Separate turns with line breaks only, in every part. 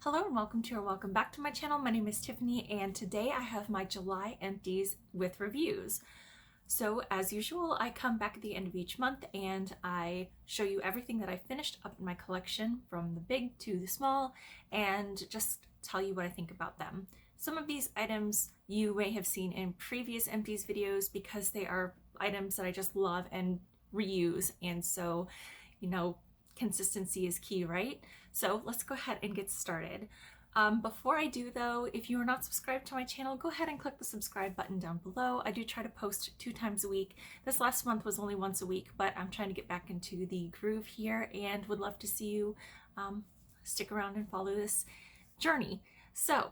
Hello and welcome back to my channel. My name is Tiffany and today I have my July empties with reviews. So as usual, I come back at the end of each month and I show you everything that I finished up in my collection from the big to the small and just tell you what I think about them. Some of these items you may have seen in previous empties videos because they are items that I just love and reuse, and so, you know, consistency is key, right? So let's go ahead and get started. Before I do though, if you are not subscribed to my channel, go ahead and click the subscribe button down below. I do try to post 2 times a week. This last month was only once a week, but I'm trying to get back into the groove here and would love to see you stick around and follow this journey. So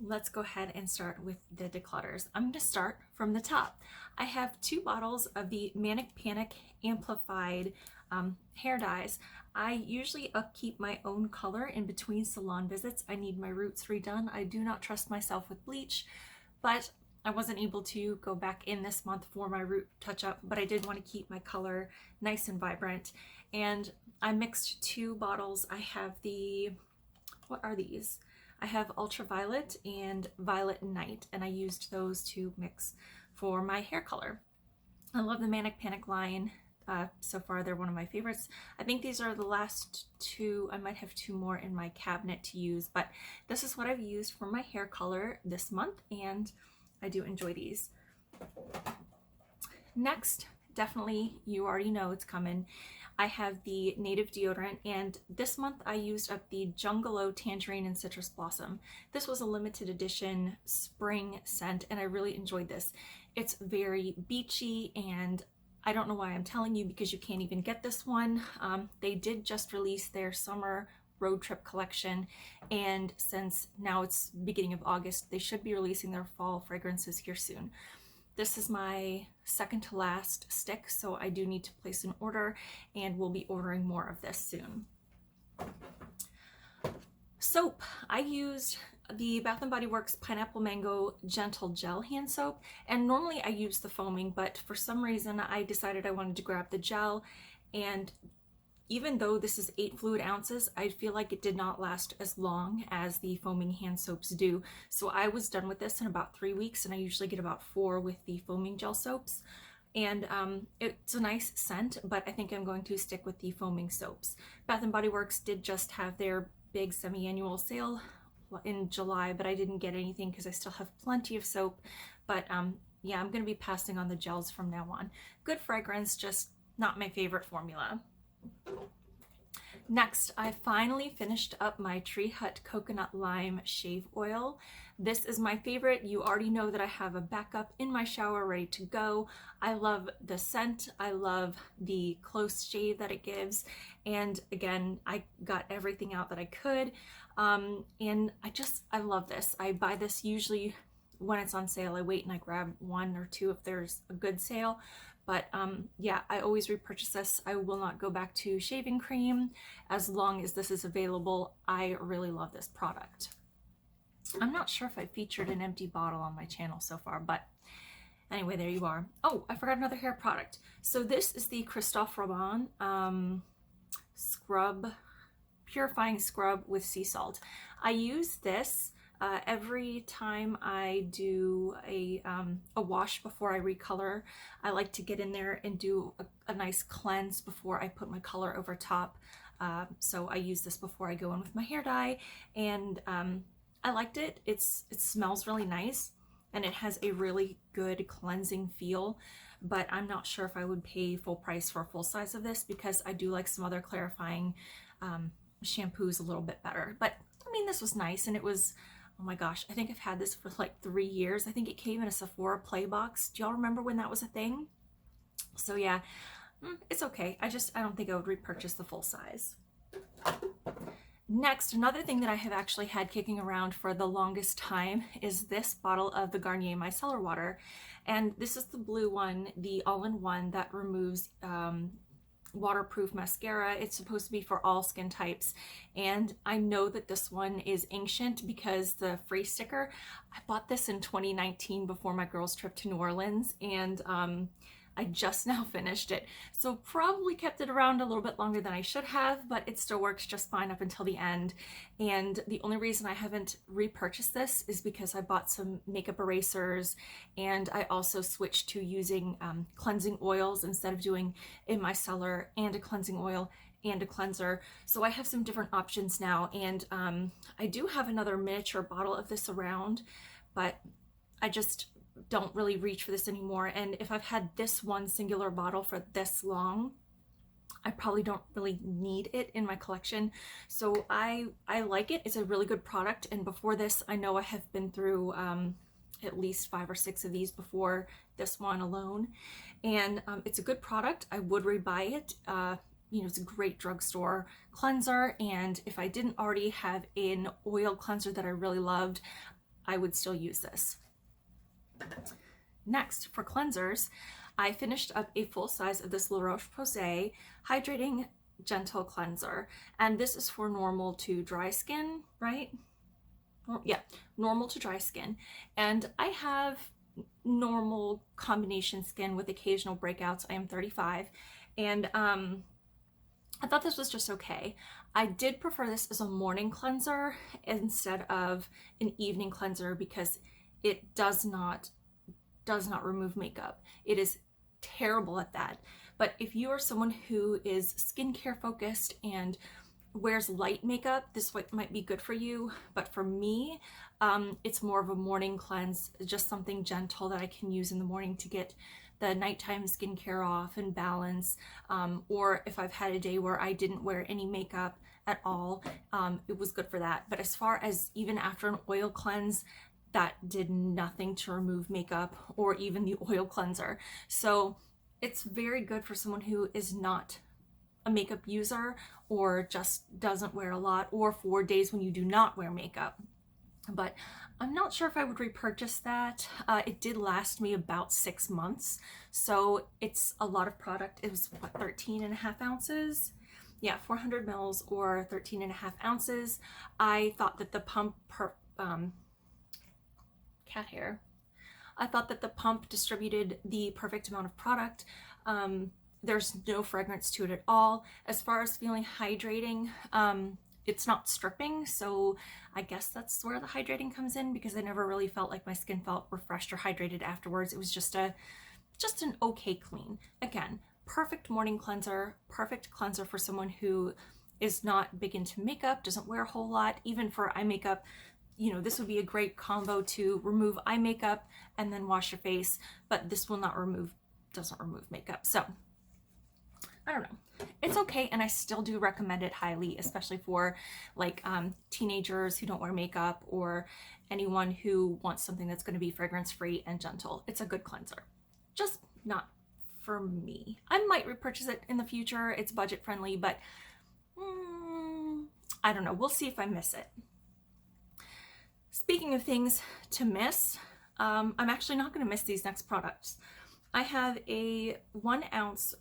let's go ahead and start with the declutters. I'm going to start from the top. I have 2 bottles of the Manic Amplified hair dyes. I usually upkeep my own color in between salon visits. I need my roots redone. I do not trust myself with bleach, but I wasn't able to go back in this month for my root touch-up, but I did want to keep my color nice and vibrant. And I mixed 2 bottles. I have the, what are these? I have Ultraviolet and Violet Night, and I used those to mix for my hair color. I love the Manic line. So far they're one of my favorites. I think these are the last 2. I might have 2 more in my cabinet to use, but this is what I've used for my hair color this month, and I do enjoy these. Next, definitely, you already know it's coming, I have the Native deodorant, and this month I used up the Jungalow Tangerine and Citrus Blossom. This was a limited edition spring scent, and I really enjoyed this. It's very beachy, and I don't know why I'm telling you because you can't even get this one. They did just release their summer road trip collection, and since now it's beginning of August, they should be releasing their fall fragrances here soon. This is my second to last stick, so I do need to place an order, and we'll be ordering more of this soon. Soap. I used the Bath & Body Works Pineapple Mango Gentle Gel Hand Soap, and normally I use the foaming, but for some reason I decided I wanted to grab the gel, and even though this is 8 fluid ounces, I feel like it did not last as long as the foaming hand soaps do. So I was done with this in about 3 weeks, and I usually get about 4 with the foaming gel soaps. And it's a nice scent, but I think I'm going to stick with the foaming soaps. Bath & Body Works did just have their big semi-annual sale in July, but I didn't get anything because I still have plenty of soap. But yeah, I'm going to be passing on the gels from now on. Good fragrance, just not my favorite formula. Next, I finally finished up my Tree Hut Coconut Lime Shave Oil. This is my favorite. You already know that I have a backup in my shower ready to go. I love the scent. I love the close shave that it gives. And again, I got everything out that I could. And I love this. I buy this usually when it's on sale. I wait and I grab 1 or 2 if there's a good sale. But yeah, I always repurchase this. I will not go back to shaving cream as long as this is available. I really love this product. I'm not sure if I featured an empty bottle on my channel so far, but anyway, there you are. Oh, I forgot another hair product. So this is the Christophe Robin Scrub, Purifying Scrub with Sea Salt. I use this every time I do a wash before I recolor. I like to get in there and do a nice cleanse before I put my color over top. So I use this before I go in with my hair dye, and I liked it. It smells really nice, and it has a really good cleansing feel, but I'm not sure if I would pay full price for a full size of this because I do like some other clarifying shampoos a little bit better. But I mean, this was nice, and it was, oh my gosh, I think I've had this for like 3 years. I think it came in a Sephora play box. Do y'all remember when that was a thing? So yeah, it's okay. I don't think I would repurchase the full size. Next, another thing that I have actually had kicking around for the longest time is this bottle of the Garnier Micellar Water. And this is the blue one, the all-in-one that removes waterproof mascara. It's supposed to be for all skin types, and I know that this one is ancient because the free sticker. I bought this in 2019 before my girls' trip to New Orleans, and I just now finished it, so probably kept it around a little bit longer than I should have, but it still works just fine up until the end. And the only reason I haven't repurchased this is because I bought some makeup erasers, and I also switched to using cleansing oils instead of doing a micellar and a cleansing oil and a cleanser. So I have some different options now, and I do have another miniature bottle of this around, but I just don't really reach for this anymore. And if I've had this one singular bottle for this long, I probably don't really need it in my collection. So I like it. It's a really good product. And before this, I know I have been through at least 5 or 6 of these before this one alone. And it's a good product. I would rebuy it. You know, it's a great drugstore cleanser. And if I didn't already have an oil cleanser that I really loved, I would still use this. Next, for cleansers, I finished up a full size of this La Roche-Posay Hydrating Gentle Cleanser. And this is for normal to dry skin, right? Yeah, normal to dry skin. And I have normal combination skin with occasional breakouts. I am 35. And I thought this was just okay. I did prefer this as a morning cleanser instead of an evening cleanser because it does not remove makeup. It is terrible at that. But if you are someone who is skincare focused and wears light makeup, this might be good for you. But for me, it's more of a morning cleanse, just something gentle that I can use in the morning to get the nighttime skincare off and balance. Or if I've had a day where I didn't wear any makeup at all, it was good for that. But as far as even after an oil cleanse, that did nothing to remove makeup or even the oil cleanser. So it's very good for someone who is not a makeup user or just doesn't wear a lot, or for days when you do not wear makeup. But I'm not sure if I would repurchase that. It did last me about 6 months, so it's a lot of product. It was what, 13.5 ounces? Yeah, 400 mils or 13.5 ounces. I thought that the pump cat hair. I thought that the pump distributed the perfect amount of product. There's no fragrance to it at all. As far as feeling hydrating, it's not stripping, so I guess that's where the hydrating comes in, because I never really felt like my skin felt refreshed or hydrated afterwards. It was just an okay clean. Again, perfect morning cleanser, perfect cleanser for someone who is not big into makeup, doesn't wear a whole lot. Even for eye makeup, you know, this would be a great combo to remove eye makeup and then wash your face, but this doesn't remove makeup. So I don't know. It's okay, and I still do recommend it highly, especially for like teenagers who don't wear makeup or anyone who wants something that's going to be fragrance free and gentle. It's a good cleanser, just not for me. I might repurchase it in the future. It's budget friendly, but I don't know. We'll see if I miss it. Speaking of things to miss, I'm actually not going to miss these next products. I have a 1 ounce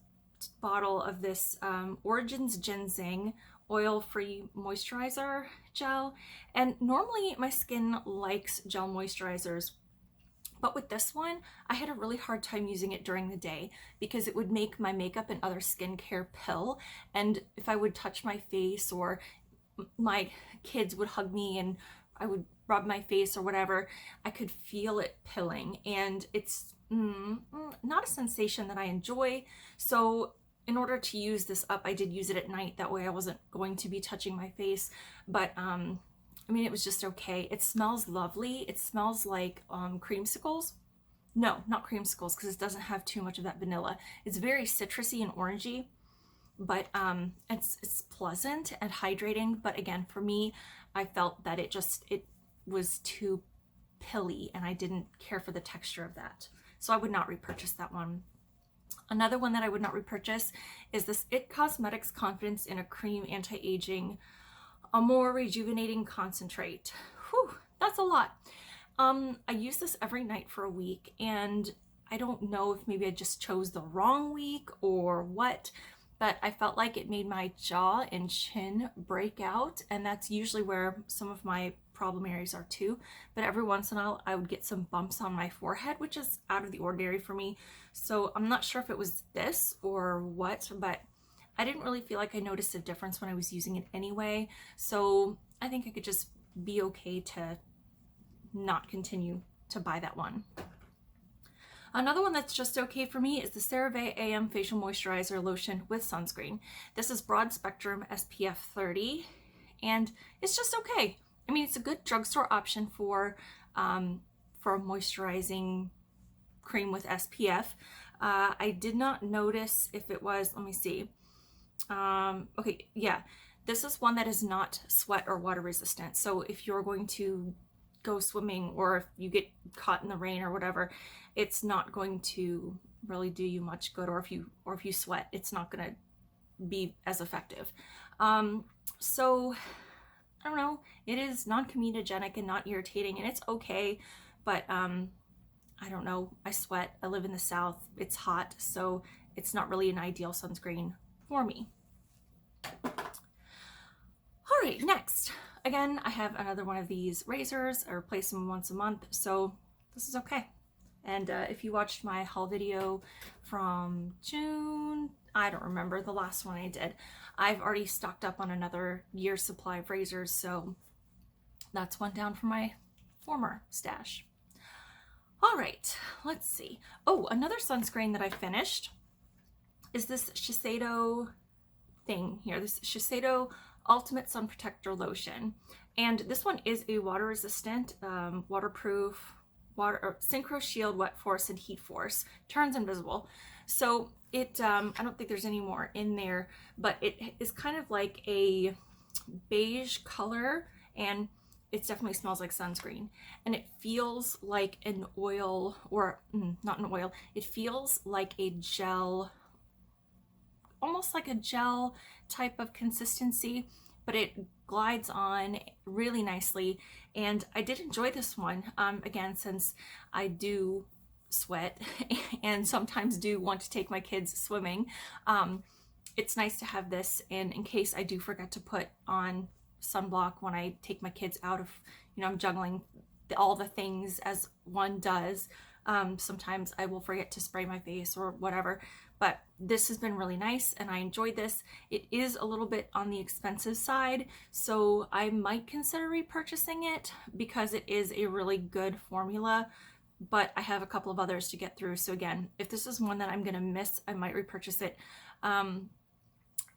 bottle of this Origins Ginseng oil-free moisturizer gel, and normally my skin likes gel moisturizers, but with this one I had a really hard time using it during the day because it would make my makeup and other skincare pill, and if I would touch my face or my kids would hug me and I would rub my face or whatever, I could feel it pilling, and it's not a sensation that I enjoy. So in order to use this up, I did use it at night. That way I wasn't going to be touching my face, but I mean, it was just okay. It smells lovely. It smells like creamsicles. No, not creamsicles, because it doesn't have too much of that vanilla. It's very citrusy and orangey, but it's pleasant and hydrating. But again, for me, I felt that it was too pilly, and I didn't care for the texture of that. So I would not repurchase that one. Another one that I would not repurchase is this IT Cosmetics Confidence in a Cream Anti-Aging Amore Rejuvenating Concentrate. Whew, that's a lot. I use this every night for a week, and I don't know if maybe I just chose the wrong week or what, but I felt like it made my jaw and chin break out, and that's usually where some of my problem areas are too. But every once in a while I would get some bumps on my forehead, which is out of the ordinary for me. So I'm not sure if it was this or what, but I didn't really feel like I noticed a difference when I was using it anyway. So I think I could just be okay to not continue to buy that one. Another one that's just okay for me is the Cerave AM Facial Moisturizer Lotion with Sunscreen. This is broad spectrum SPF 30, and it's just okay. I mean, it's a good drugstore option for a moisturizing cream with SPF. I did not notice if it was, let me see. Okay, yeah, this is one that is not sweat or water resistant. So if you're going to go swimming or if you get caught in the rain or whatever, it's not going to really do you much good. Or if you sweat, it's not going to be as effective. So I don't know, it is non-comedogenic and not irritating, and it's okay, but I don't know, I sweat, I live in the South, it's hot, so it's not really an ideal sunscreen for me. All right, next, again, I have another one of these razors. I replace them once a month, so this is okay. And if you watched my haul video from June, I don't remember, the last one I did, I've already stocked up on another year's supply of razors, so that's one down from my former stash. All right, let's see. Oh, another sunscreen that I finished is this Shiseido thing here, this Shiseido Ultimate Sun Protector Lotion. And this one is a water resistant, waterproof, synchro shield, wet force, and heat force, turns invisible. So it, I don't think there's any more in there, but it is kind of like a beige color, and it definitely smells like sunscreen, and it feels like an oil, or not an oil, it feels like a gel, almost like a gel type of consistency, but it glides on really nicely. And I did enjoy this one, again, since I do sweat and sometimes do want to take my kids swimming. It's nice to have this in case I do forget to put on sunblock when I take my kids out of, you know, I'm juggling all the things as one does. Sometimes I will forget to spray my face or whatever, but this has been really nice and I enjoyed this. It is a little bit on the expensive side, so I might consider repurchasing it because it is a really good formula, but I have a couple of others to get through. So again, if this is one that I'm gonna miss, I might repurchase it.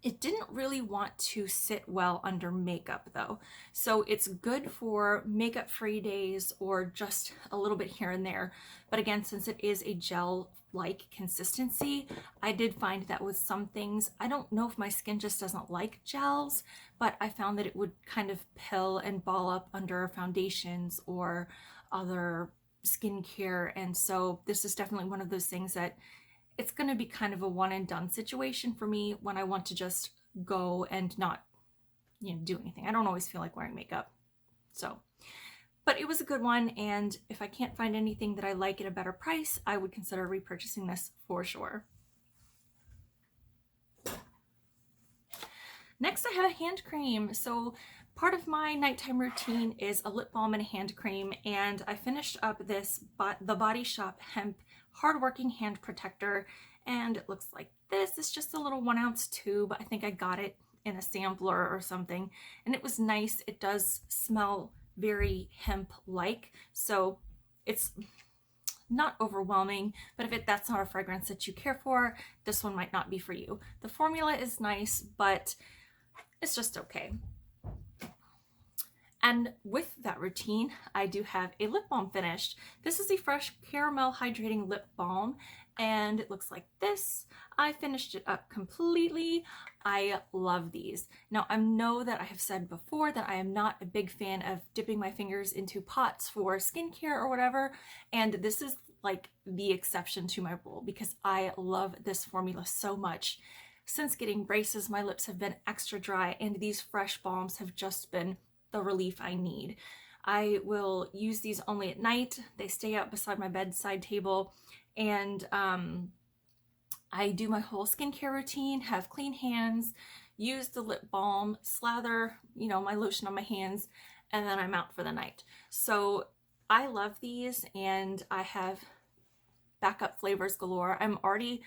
It didn't really want to sit well under makeup though. So it's good for makeup free days or just a little bit here and there. But again, since it is a gel-like consistency, I did find that with some things, I don't know if my skin just doesn't like gels, but I found that it would kind of pill and ball up under foundations or other skincare. And so this is definitely one of those things that it's going to be kind of a one and done situation for me when I want to just go and not, you know, do anything. I don't always feel like wearing makeup. So, but it was a good one. And if I can't find anything that I like at a better price, I would consider repurchasing this for sure. Next, I have a hand cream. So part of my nighttime routine is a lip balm and a hand cream. And I finished up this, the Body Shop Hemp Hardworking Hand Protector, and it looks like this. It's just a little 1 ounce tube. I think I got it in a sampler or something, and it was nice. It does smell very hemp-like, so it's not overwhelming, but if that's not a fragrance that you care for, this one might not be for you. The formula is nice, but it's just okay. And with that routine, I do have a lip balm finished. This is the Fresh Caramel Hydrating Lip Balm, and it looks like this. I finished it up completely. I love these. Now, I know that I have said before that I am not a big fan of dipping my fingers into pots for skincare or whatever, and this is like the exception to my rule because I love this formula so much. Since getting braces, my lips have been extra dry, and these fresh balms have just been the relief I need. I will use these only at night. They stay out beside my bedside table, and I do my whole skincare routine, have clean hands, use the lip balm, slather, you know, my lotion on my hands, and then I'm out for the night. So I love these, and I have backup flavors galore. I already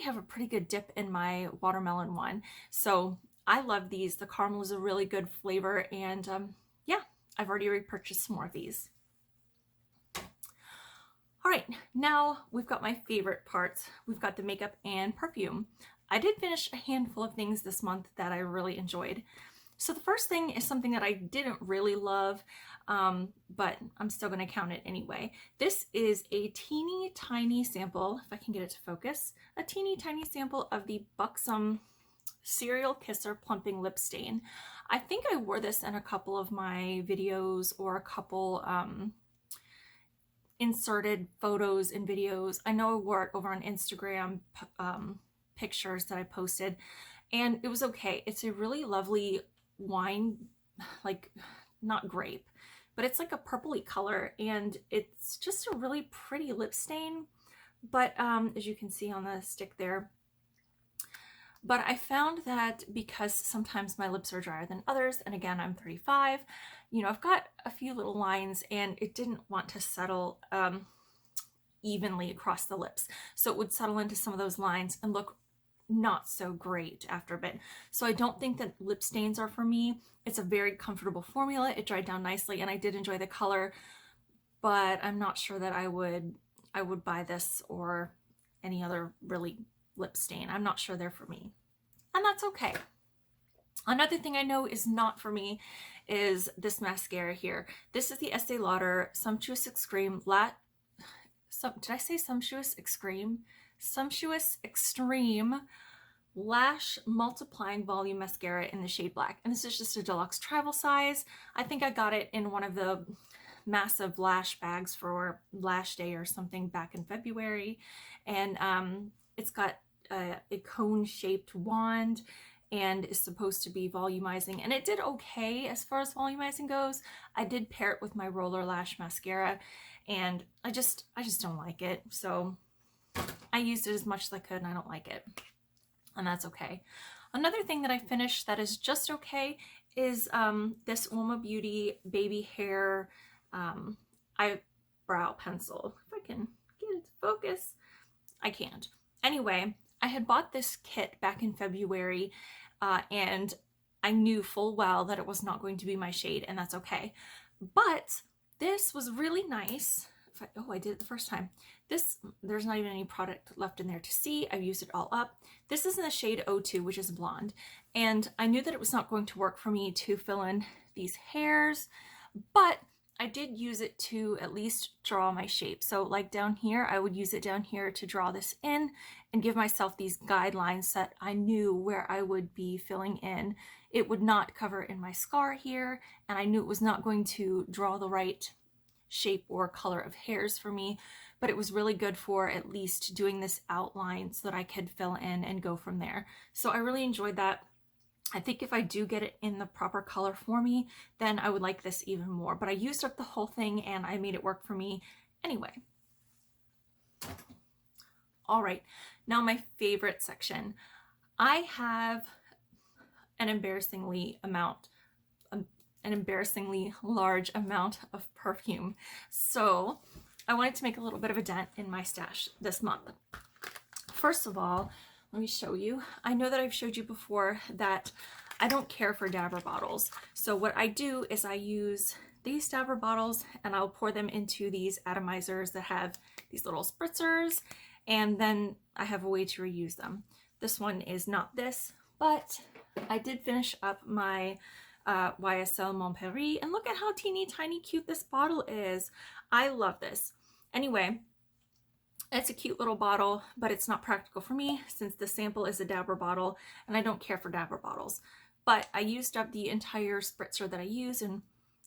have a pretty good dip in my watermelon one. So I love these. The caramel is a really good flavor, and yeah, I've already repurchased some more of these. All right, now we've got my favorite parts. We've got the makeup and perfume. I did finish a handful of things this month that I really enjoyed. So the first thing is something that I didn't really love, but I'm still going to count it anyway. This is a teeny tiny sample, if I can get it to focus, a teeny tiny sample of the Buxom Serial Kisser Plumping Lip Stain. I think I wore this in a couple of my videos, or a couple inserted photos and videos. I know I wore it over on Instagram pictures that I posted, and it was okay. It's a really lovely wine, like not grape, but it's like a purpley color, and it's just a really pretty lip stain. But as you can see on the stick there, but I found that because sometimes my lips are drier than others, and again, I'm 35, you know, I've got a few little lines, and it didn't want to settle evenly across the lips. So it would settle into some of those lines and look not so great after a bit. So I don't think that lip stains are for me. It's a very comfortable formula. It dried down nicely, and I did enjoy the color, but I'm not sure that I would buy this or any other really lip stain. I'm not sure they're for me, and that's okay. Another thing I know is not for me is this mascara here. This is the Estee Lauder Sumptuous Extreme did I say Sumptuous Extreme? Sumptuous Extreme Lash Multiplying Volume Mascara in the shade Black. And this is just a deluxe travel size. I think I got it in one of the massive lash bags for Lash Day or something back in February. And it's got a cone-shaped wand and is supposed to be volumizing. And it did okay as far as volumizing goes. I did pair it with my Roller Lash Mascara, and I just don't like it. So I used it as much as I could, and I don't like it, and that's okay. Another thing that I finished that is just okay is this Uoma Beauty baby hair eyebrow pencil. If I can get it to focus, I can't. Anyway, I had bought this kit back in February, and I knew full well that it was not going to be my shade, and that's okay. But this was really nice. I did it the first time. There's not even any product left in there to see. I've used it all up. This is in the shade O2, which is blonde. And I knew that it was not going to work for me to fill in these hairs, but I did use it to at least draw my shape. So like down here, I would use it down here to draw this in and give myself these guidelines that I knew where I would be filling in. It would not cover in my scar here, and I knew it was not going to draw the right shape or color of hairs for me, but it was really good for at least doing this outline so that I could fill in and go from there. So I really enjoyed that. I think if I do get it in the proper color for me, then I would like this even more. But I used up the whole thing, and I made it work for me anyway. All right, now my favorite section. I have an embarrassingly large amount of perfume. So I wanted to make a little bit of a dent in my stash this month. First of all, let me show you. I know that I've showed you before that I don't care for dabber bottles. So what I do is I use these dabber bottles, and I'll pour them into these atomizers that have these little spritzers, and then I have a way to reuse them. This one is not this, but I did finish up my YSL Montpellier, and look at how teeny tiny cute this bottle is. I love this. Anyway, it's a cute little bottle, but it's not practical for me since the sample is a dabber bottle, and I don't care for dabber bottles. But I used up the entire spritzer that I use, and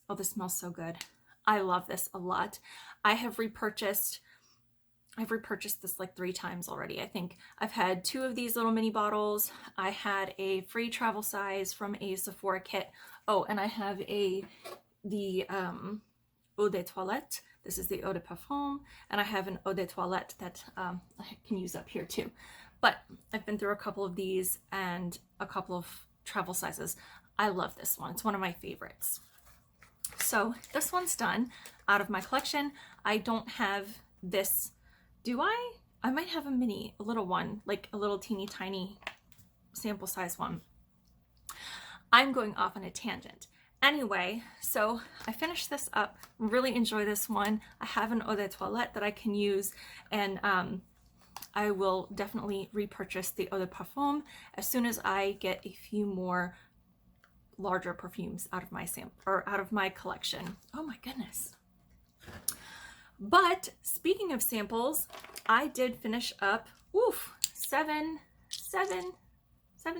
oh, this smells so good. I love this a lot. I've repurchased this like 3 times already. I think I've had 2 of these little mini bottles. I had a free travel size from a Sephora kit. Oh, and I have the Eau de Toilette. This is the Eau de Parfum, and I have an Eau de Toilette that I can use up here too. But I've been through a couple of these and a couple of travel sizes. I love this one. It's one of my favorites. So this one's done out of my collection. I don't have this, do I? I might have a mini, a little one, like a little teeny tiny sample size one. I'm going off on a tangent. Anyway, so I finished this up, really enjoy this one. I have an eau de toilette that I can use, and I will definitely repurchase the eau de parfum as soon as I get a few more larger perfumes out of my out of my collection. Oh my goodness. But speaking of samples, I did finish up, seven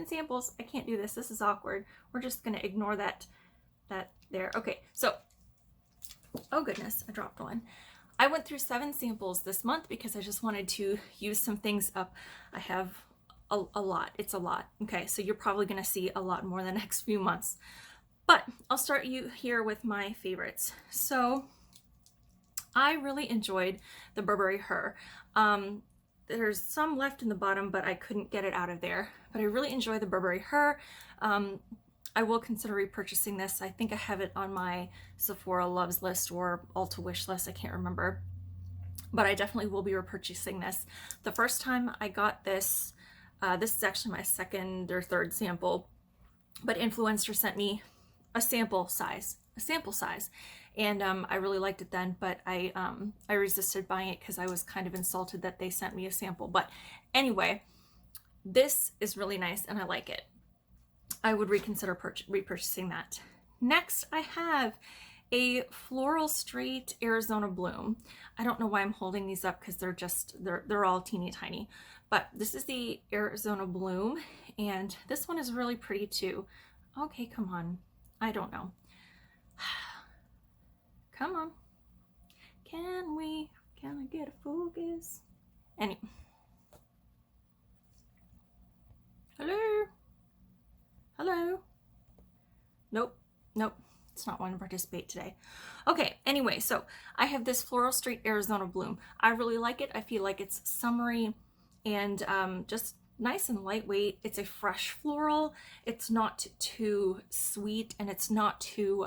samples. I can't do this. This is awkward. We're just gonna ignore that there. Okay, so, oh goodness, I dropped one. I went through 7 samples this month because I just wanted to use some things up. I have a lot. It's a lot. Okay, so you're probably gonna see a lot more the next few months. But I'll start you here with my favorites. So I really enjoyed the Burberry Her. There's some left in the bottom, but I couldn't get it out of there. But I really enjoy the Burberry Her. I will consider repurchasing this. I think I have it on my Sephora Loves list or Ulta wish list. I can't remember. But I definitely will be repurchasing this. The first time I got this, this is actually my second or third sample, but Influencer sent me a sample size. And I really liked it then, but I resisted buying it because I was kind of insulted that they sent me a sample. But anyway, this is really nice and I like it. I would reconsider repurchasing that. Next, I have a Floral Street Arizona Bloom. I don't know why I'm holding these up because they're all teeny tiny. But this is the Arizona Bloom, and this one is really pretty too. Okay, come on. I don't know. Come on. Can I get a focus? Hello? Nope. It's not wanting to participate today. Okay, anyway, so I have this Floral Street Arizona Bloom. I really like it. I feel like it's summery and just nice and lightweight. It's a fresh floral. It's not too sweet and it's not too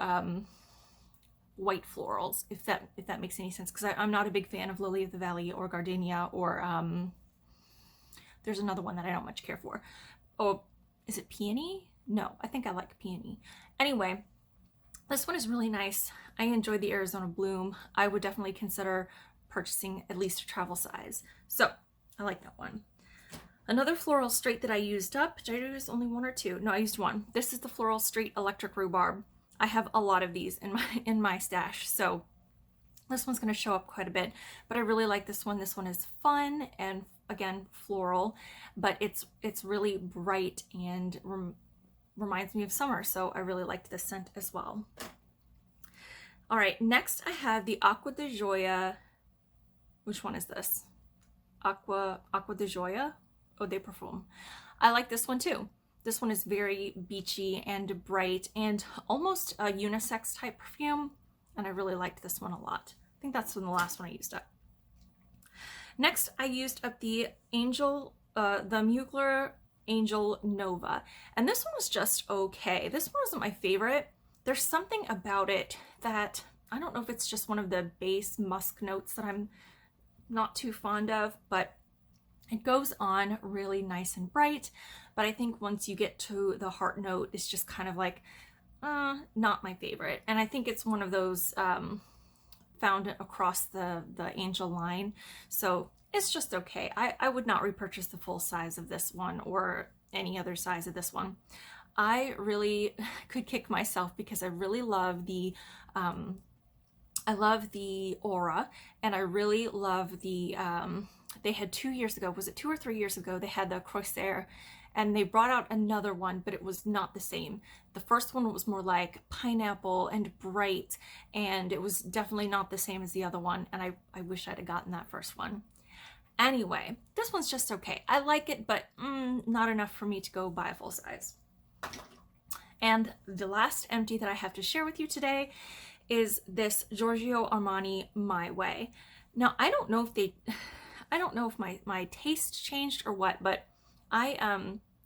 white florals, if that makes any sense, because I'm not a big fan of Lily of the Valley or Gardenia or there's another one that I don't much care for. Oh, is it Peony? No, I think I like Peony. Anyway, this one is really nice. I enjoyed the Arizona Bloom. I would definitely consider purchasing at least a travel size. So I like that one. Another Floral Street that I used up, did I use only 1 or 2? No, I used 1. This is the Floral Street Electric Rhubarb. I have a lot of these in my stash, so this one's going to show up quite a bit, but I really like this one. This one is fun and again floral, but it's really bright and reminds me of summer, so I really liked this scent as well. All right, next I have the Aqua De Joya. Which one is this? Aqua De Joya Eau de Parfum. I like this one too. This one is very beachy and bright and almost a unisex type perfume, and I really liked this one a lot. I think that's the last one I used up. Next, I used up the Mugler Angel Nova, and this one was just okay. This one wasn't my favorite. There's something about it that, I don't know if it's just one of the base musk notes that I'm not too fond of, but it goes on really nice and bright. But I think once you get to the heart note, it's just kind of like, not my favorite. And I think it's one of those found across the Angel line. So it's just okay. I would not repurchase the full size of this one or any other size of this one. I really could kick myself because I really love the Aura, and I really love the they had 2 years ago, was it 2 or 3 years ago, they had the Croisière, and they brought out another one, but it was not the same. The first one was more like pineapple and bright, and it was definitely not the same as the other one, and I wish I'd have gotten that first one. Anyway, this one's just okay. I like it, but not enough for me to go buy a full size. And the last empty that I have to share with you today is this Giorgio Armani My Way. Now, I don't know if my taste changed or what, but I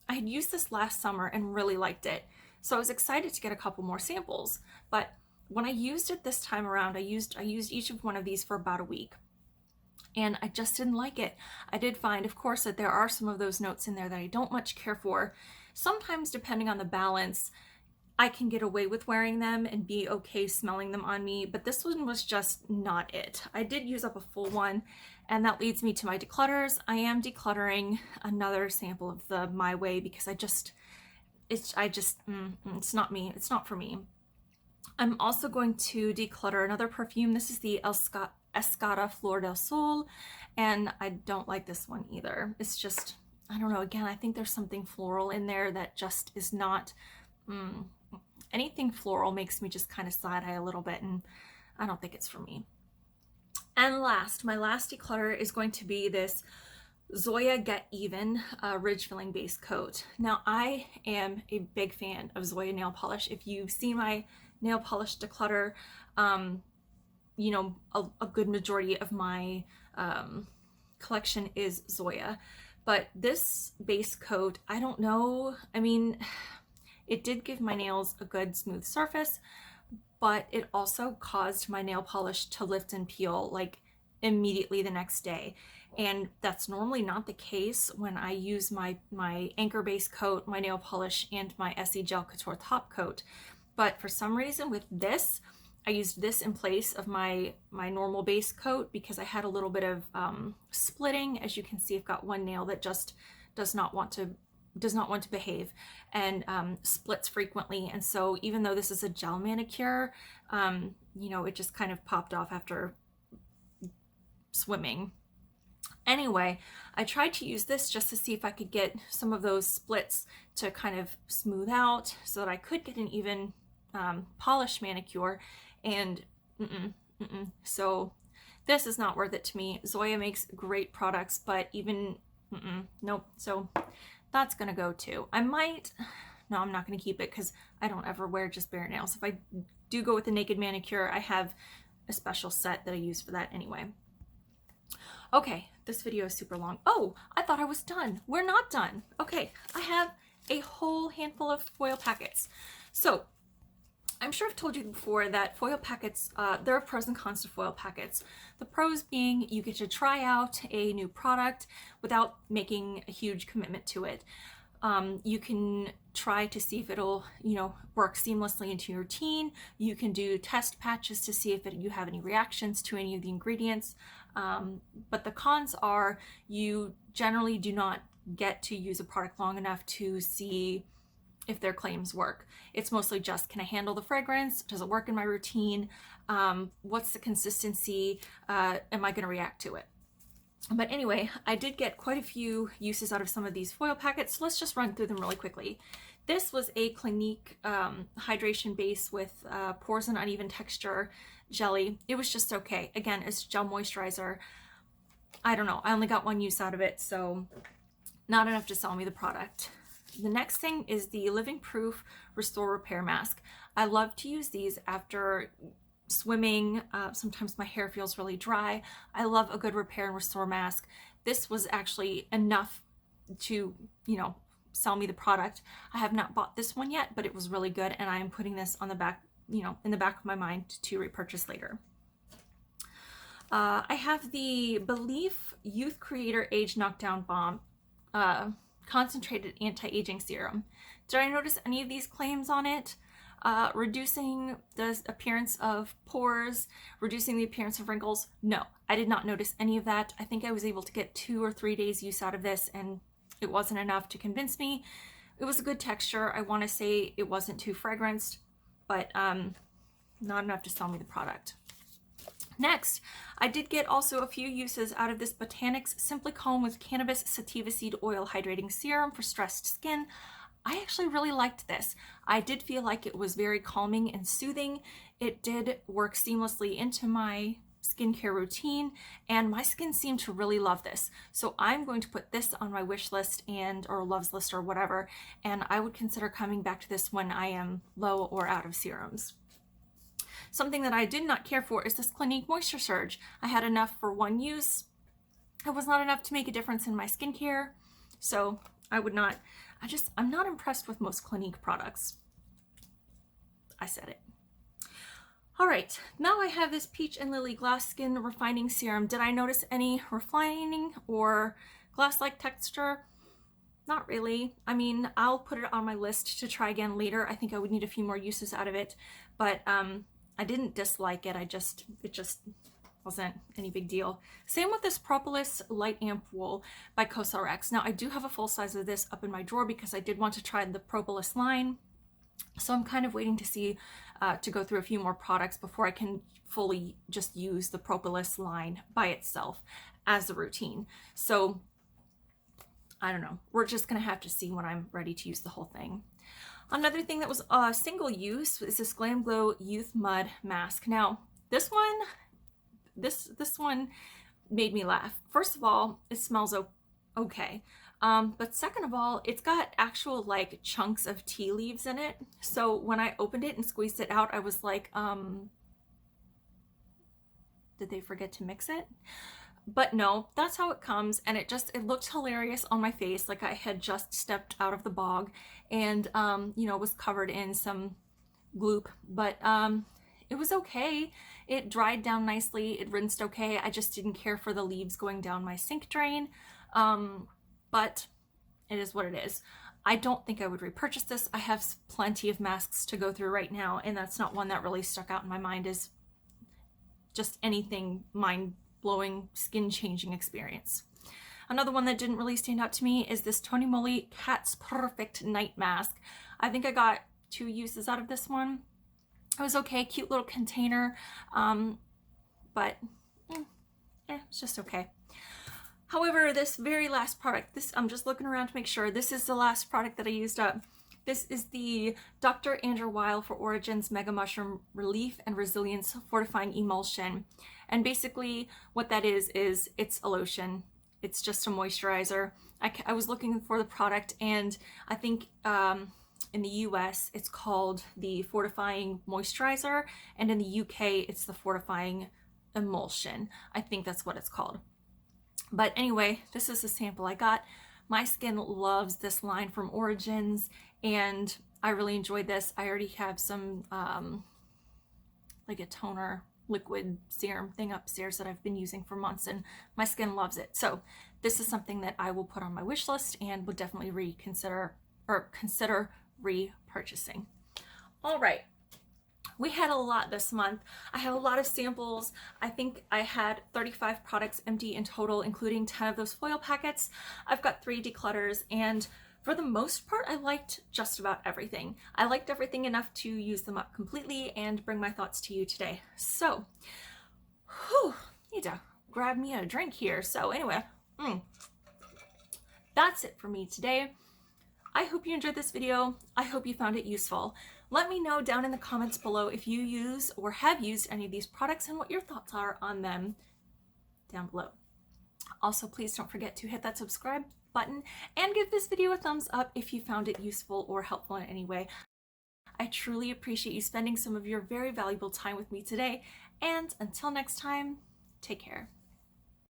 had used this last summer and really liked it. So I was excited to get a couple more samples, but when I used it this time around, I used each of one of these for about a week, and I just didn't like it. I did find, of course, that there are some of those notes in there that I don't much care for. Sometimes, depending on the balance, I can get away with wearing them and be okay smelling them on me, but this one was just not it. I did use up a full one, and that leads me to my declutters. I am decluttering another sample of the My Way because it's not me. It's not for me. I'm also going to declutter another perfume. This is the Escada Flor del Sol, and I don't like this one either. It's just, I don't know, again, I think there's something floral in there that just is not, anything floral makes me just kind of side eye a little bit, and I don't think it's for me. And last, my last declutter is going to be this Joya Get Even Ridge Filling Base Coat. Now, I am a big fan of Joya nail polish. If you've seen my nail polish declutter, you know, a good majority of my collection is Joya. But this base coat, I don't know, I mean, it did give my nails a good smooth surface, but it also caused my nail polish to lift and peel like immediately the next day. And that's normally not the case when I use my Anchor base coat, my nail polish, and my Essie Gel Couture top coat. But for some reason with this, I used this in place of my normal base coat because I had a little bit of splitting. As you can see, I've got one nail that just does not want to behave and splits frequently. And so even though this is a gel manicure, you know, it just kind of popped off after swimming. Anyway, I tried to use this just to see if I could get some of those splits to kind of smooth out so that I could get an even polished manicure, and so this is not worth it to me. Joya makes great products, but even nope. So that's gonna go too. I'm not gonna keep it because I don't ever wear just bare nails. If I do go with a naked manicure, I have a special set that I use for that anyway. Okay, this video is super long. Oh, I thought I was done. We're not done. Okay, I have a whole handful of foil packets. So I'm sure I've told you before that foil packets, there are pros and cons to foil packets. The pros being you get to try out a new product without making a huge commitment to it. You can try to see if it'll, you know, work seamlessly into your routine. You can do test patches to see if you have any reactions to any of the ingredients. But the cons are you generally do not get to use a product long enough to see if their claims work. It's mostly just, can I handle the fragrance? Does it work in my routine? What's the consistency? Am I going to react to it? But anyway, I did get quite a few uses out of some of these foil packets, so let's just run through them really quickly. This was a Clinique hydration base with pores and uneven texture jelly. It was just okay. Again, it's gel moisturizer. I don't know. I only got one use out of it, so not enough to sell me the product. The next thing is the Living Proof Restore Repair Mask. I love to use these after swimming. Sometimes my hair feels really dry. I love a good repair and restore mask. This was actually enough to, you know, sell me the product. I have not bought this one yet, but it was really good, and I am putting this on the back, you know, in the back of my mind to repurchase later. I have the Belief Youth Creator Age Knockdown Balm Concentrated Anti-Aging Serum. Did I notice any of these claims on it? Reducing the appearance of pores, reducing the appearance of wrinkles? No, I did not notice any of that. I think I was able to get 2 or 3 days use out of this, and it wasn't enough to convince me. It was a good texture. I want to say it wasn't too fragranced, but not enough to sell me the product. Next, I did get also a few uses out of this Botanics Simply Calm with Cannabis Sativa Seed Oil Hydrating Serum for stressed skin. I actually really liked this. I did feel like it was very calming and soothing. It did work seamlessly into my skincare routine, and my skin seemed to really love this. So I'm going to put this on my wish list or loves list or whatever, and I would consider coming back to this when I am low or out of serums. Something that I did not care for is this Clinique Moisture Surge. I had enough for one use. It was not enough to make a difference in my skincare, so I would not. I'm not impressed with most Clinique products. I said it. All right, now I have this Peach and Lily Glass Skin Refining Serum. Did I notice any refining or glass-like texture? Not really. I mean, I'll put it on my list to try again later. I think I would need a few more uses out of it, but I didn't dislike it. It just wasn't any big deal. Same with this Propolis Light Amp Wool by CosRX. Now, I do have a full size of this up in my drawer because I did want to try the Propolis line. So I'm kind of waiting to see, to go through a few more products before I can fully just use the Propolis line by itself as a routine. So I don't know. We're just going to have to see when I'm ready to use the whole thing. Another thing that was single use is this Glam Glow Youth Mud Mask. Now, this one made me laugh. First of all, it smells okay. But second of all, it's got actual like chunks of tea leaves in it. So when I opened it and squeezed it out, I was like, did they forget to mix it? But no, that's how it comes, and it looked hilarious on my face, like I had just stepped out of the bog and you know, was covered in some gloop, but it was okay. It dried down nicely, it rinsed okay. I just didn't care for the leaves going down my sink drain, but it is what it is. I don't think I would repurchase this. I have plenty of masks to go through right now, and that's not one that really stuck out in my mind as just anything mind-blowing, skin-changing experience. Another one that didn't really stand out to me is this Tony Moly Cat's Perfect Night Mask. I think I got 2 uses out of this one. It was okay, cute little container, but it's just okay. However, this very last product, I'm just looking around to make sure this is the last product that I used up. This is the Dr. Andrew Weil for Origins Mega Mushroom Relief and Resilience Fortifying Emulsion. And basically what that is it's a lotion. It's just a moisturizer. I was looking for the product, and I think in the US it's called the Fortifying Moisturizer, and in the UK it's the Fortifying Emulsion. I think that's what it's called. But anyway, this is a sample I got. My skin loves this line from Origins, and I really enjoyed this. I already have some like a toner liquid serum thing upstairs that I've been using for months, and my skin loves it. So this is something that I will put on my wish list and would definitely consider repurchasing. All right. We had a lot this month. I had a lot of samples. I think I had 35 products empty in total, including 10 of those foil packets. I've got 3 declutters, and for the most part, I liked just about everything. I liked everything enough to use them up completely and bring my thoughts to you today. So, need to grab me a drink here. So anyway, that's it for me today. I hope you enjoyed this video. I hope you found it useful. Let me know down in the comments below if you use or have used any of these products and what your thoughts are on them down below. Also, please don't forget to hit that subscribe button and give this video a thumbs up if you found it useful or helpful in any way. I truly appreciate you spending some of your very valuable time with me today, and until next time, take care.